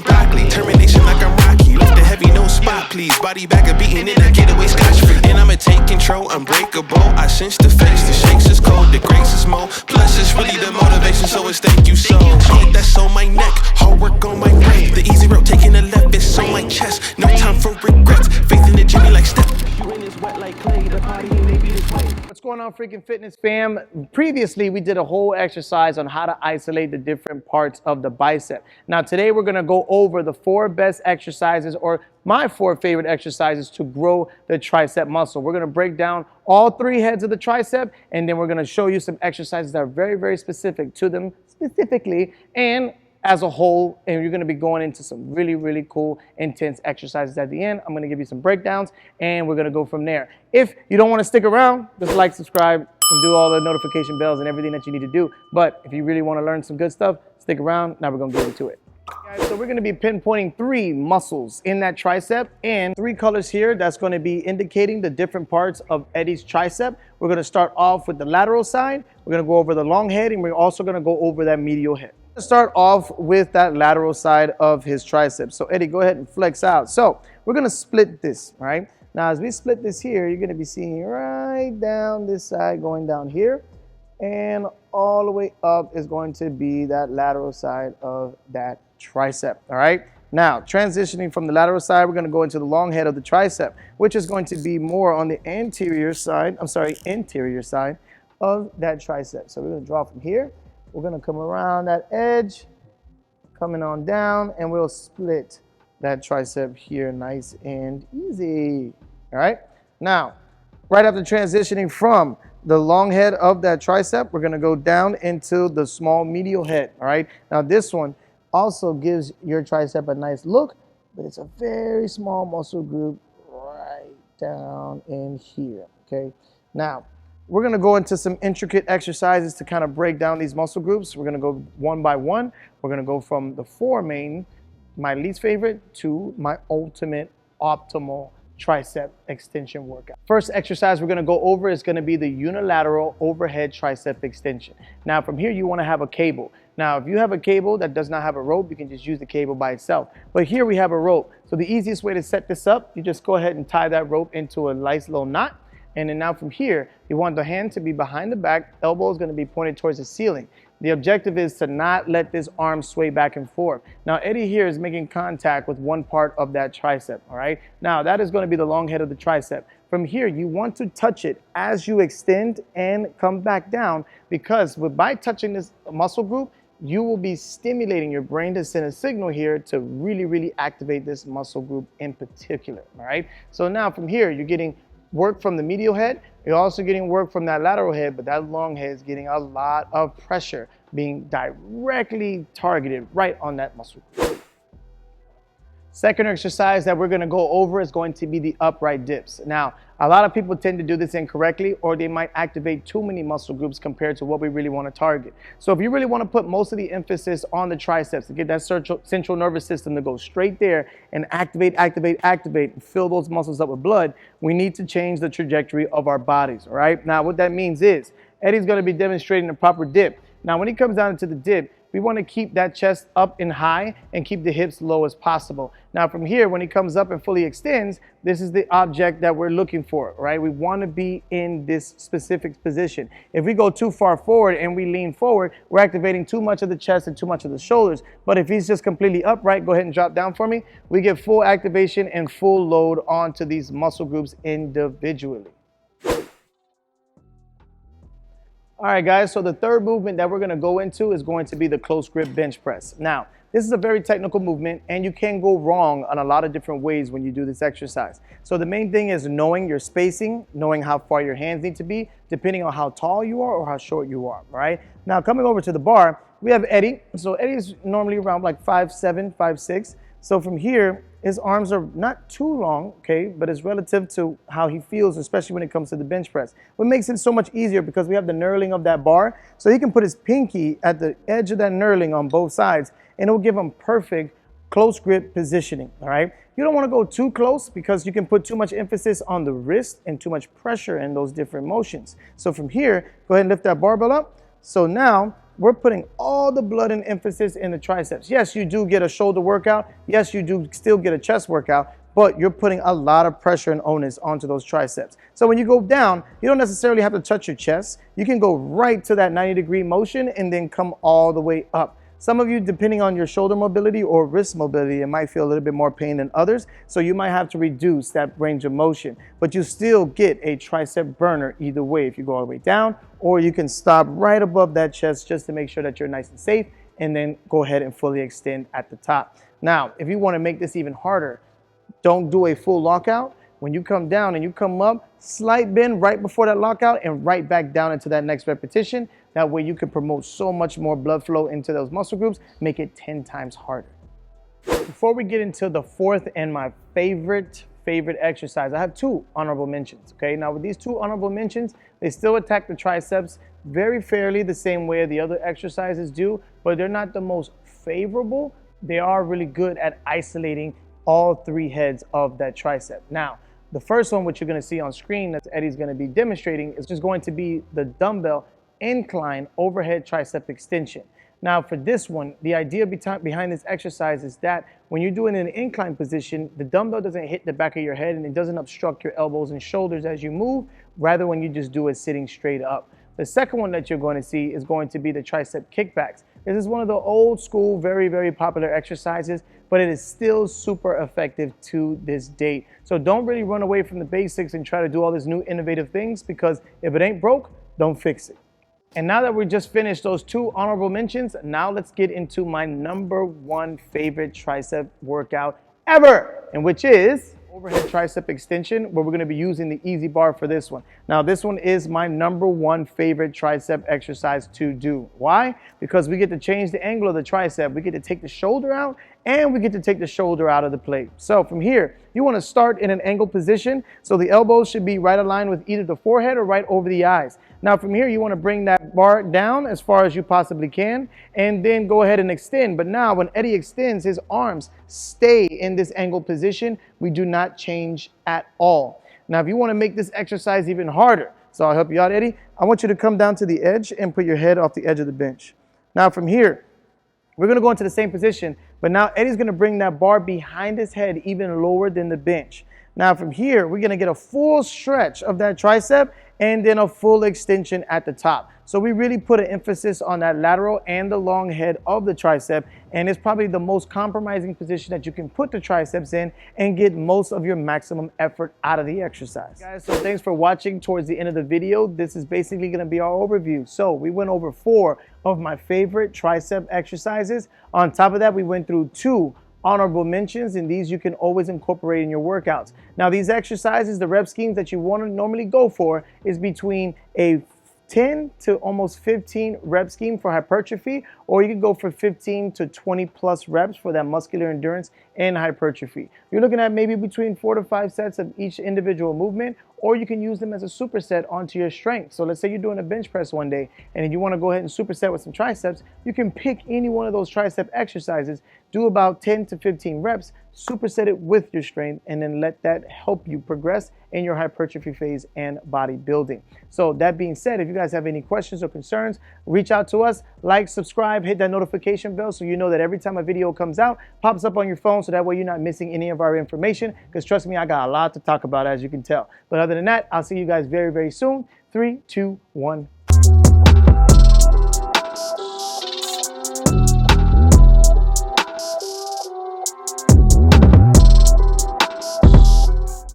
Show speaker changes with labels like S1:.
S1: broccoli. Termination like I'm Rocky. Lift the heavy, no spot, please. Body back a beating in, I get away scotch-free. And I'ma take control, unbreakable. I cinch the face, the shakes is cold, the grace is more. Plus it's really the motivation, so it's thank you so. That's on my neck, hard work on my brain. The easy route taking the left, it's on my chest. No time for regrets, faith in the Jimmy like step.
S2: What's going on, Freakin Fitness fam? Previously, we did a whole exercise on how to isolate the different parts of the bicep. Now, today we're gonna go over the 4 best exercises, or my 4 favorite exercises to grow the tricep muscle. We're gonna break down all 3 heads of the tricep, and then we're gonna show you some exercises that are very, very specific to them specifically, and as a whole, and you're gonna be going into some really, really cool, intense exercises at the end. I'm gonna give you some breakdowns, and we're gonna go from there. If you don't wanna stick around, just like, subscribe, and do all the notification bells and everything that you need to do. But if you really wanna learn some good stuff, stick around. Now we're gonna get into it. Guys, so we're gonna be pinpointing 3 muscles in that tricep, and 3 colors here that's gonna be indicating the different parts of Eddie's tricep. We're gonna start off with the lateral side. We're gonna go over the long head, and we're also gonna go over that medial head. Start off with that lateral side of his tricep. So Eddie, go ahead and flex out. So we're gonna split this, right? Now as we split this here, you're gonna be seeing right down this side, going down here, and all the way up is going to be that lateral side of that tricep, all right? Now, transitioning from the lateral side, we're gonna go into the long head of the tricep, which is going to be more on the interior side of that tricep. So we're gonna draw from here. We're gonna come around that edge, coming on down, and we'll split that tricep here nice and easy. All right? Now, right after transitioning from the long head of that tricep, we're gonna go down into the small medial head. All right? Now, this one also gives your tricep a nice look, but it's a very small muscle group right down in here. Okay? Now, we're gonna go into some intricate exercises to kind of break down these muscle groups. We're gonna go one by one. We're gonna go from the 4 main, my least favorite, to my ultimate optimal tricep extension workout. First exercise we're gonna go over is gonna be the unilateral overhead tricep extension. Now from here you wanna have a cable. Now if you have a cable that does not have a rope, you can just use the cable by itself. But here we have a rope. So the easiest way to set this up, you just go ahead and tie that rope into a nice little knot. And then now from here, you want the hand to be behind the back, elbow is gonna be pointed towards the ceiling. The objective is to not let this arm sway back and forth. Now Eddie here is making contact with one part of that tricep, all right? Now that is gonna be the long head of the tricep. From here, you want to touch it as you extend and come back down, because by touching this muscle group, you will be stimulating your brain to send a signal here to really, really activate this muscle group in particular, all right? So now from here, you're getting work from the medial head, you're also getting work from that lateral head, but that long head is getting a lot of pressure being directly targeted right on that muscle. Second exercise that we're gonna go over is going to be the upright dips. Now, a lot of people tend to do this incorrectly, or they might activate too many muscle groups compared to what we really wanna target. So if you really wanna put most of the emphasis on the triceps to get that central nervous system to go straight there and activate, and fill those muscles up with blood, we need to change the trajectory of our bodies, all right? Now, what that means is, Eddie's gonna be demonstrating the proper dip. Now, when he comes down into the dip, we want to keep that chest up and high and keep the hips low as possible. Now from here, when he comes up and fully extends, this is the object that we're looking for, right? We want to be in this specific position. If we go too far forward and we lean forward, we're activating too much of the chest and too much of the shoulders. But if he's just completely upright, go ahead and drop down for me. We get full activation and full load onto these muscle groups individually. All right, guys, so the third movement that we're gonna go into is going to be the close grip bench press. Now, this is a very technical movement, and you can go wrong on a lot of different ways when you do this exercise. So the main thing is knowing your spacing, knowing how far your hands need to be, depending on how tall you are or how short you are, all right? Now, coming over to the bar, we have Eddie. So Eddie's normally around like 5'7", 5'6". So from here, his arms are not too long, okay, but it's relative to how he feels, especially when it comes to the bench press. What makes it so much easier, because we have the knurling of that bar, so he can put his pinky at the edge of that knurling on both sides, and it will give him perfect close grip positioning, all right? You don't want to go too close, because you can put too much emphasis on the wrist and too much pressure in those different motions. So from here, go ahead and lift that barbell up. So now, we're putting all the blood and emphasis in the triceps. Yes, you do get a shoulder workout. Yes, you do still get a chest workout, but you're putting a lot of pressure and onus onto those triceps. So when you go down, you don't necessarily have to touch your chest. You can go right to that 90-degree motion and then come all the way up. Some of you, depending on your shoulder mobility or wrist mobility, it might feel a little bit more pain than others. So you might have to reduce that range of motion, but you still get a tricep burner either way if you go all the way down, or you can stop right above that chest just to make sure that you're nice and safe, and then go ahead and fully extend at the top. Now, if you want to make this even harder, don't do a full lockout. When you come down and you come up, slight bend right before that lockout and right back down into that next repetition. That way you can promote so much more blood flow into those muscle groups, make it 10 times harder. Before we get into the fourth and my favorite exercise, I have two honorable mentions, okay? Now with these two honorable mentions, they still attack the triceps very fairly the same way the other exercises do, but they're not the most favorable. They are really good at isolating all three heads of that tricep. Now, the first one, which you're gonna see on screen that Eddie's gonna be demonstrating, is just going to be the dumbbell incline overhead tricep extension. Now for this one, the idea behind this exercise is that when you're doing an incline position, the dumbbell doesn't hit the back of your head and it doesn't obstruct your elbows and shoulders as you move, rather when you just do it sitting straight up. The second one that you're going to see is going to be the tricep kickbacks. This is one of the old school, very popular exercises, but it is still super effective to this date. So don't really run away from the basics and try to do all these new innovative things, because if it ain't broke, don't fix it. And now that we just finished those two honorable mentions, now let's get into my number one favorite tricep workout ever, and which is overhead tricep extension, where we're going to be using the easy bar for this one. Now this one is my number one favorite tricep exercise to do. Why? Because we get to change the angle of the tricep. We get to take the shoulder out, and we get to take the shoulder out of the plate. So from here, you want to start in an angle position, so the elbows should be right aligned with either the forehead or right over the eyes. Now from here, you want to bring that bar down as far as you possibly can, and then go ahead and extend. But now when Eddie extends, his arms stay in this angle position. We do not change at all. Now if you want to make this exercise even harder, so I'll help you out, Eddie, I want you to come down to the edge and put your head off the edge of the bench. Now from here, we're going to go into the same position, but now Eddie's going to bring that bar behind his head even lower than the bench. Now from here, we're going to get a full stretch of that tricep and then a full extension at the top. So we really put an emphasis on that lateral and the long head of the tricep, and it's probably the most compromising position that you can put the triceps in and get most of your maximum effort out of the exercise. Guys, so thanks for watching towards the end of the video. This is basically going to be our overview. So we went over 4 of my favorite tricep exercises. On top of that, we went through 2 honorable mentions, and these you can always incorporate in your workouts. Now these exercises, the rep schemes that you want to normally go for is between a 10 to almost 15 rep scheme for hypertrophy, or you can go for 15 to 20 plus reps for that muscular endurance and hypertrophy. You're looking at maybe between 4 to 5 sets of each individual movement, or you can use them as a superset onto your strength. So let's say you're doing a bench press one day and you want to go ahead and superset with some triceps, you can pick any one of those tricep exercises, do about 10 to 15 reps, superset it with your strength, and then let that help you progress in your hypertrophy phase and bodybuilding. So that being said, if you guys have any questions or concerns, reach out to us, like, subscribe, hit that notification bell so you know that every time a video comes out, pops up on your phone, so that way you're not missing any of our information, because trust me, I got a lot to talk about, as you can tell. But other than that, I'll see you guys very soon. 3, 2, 1.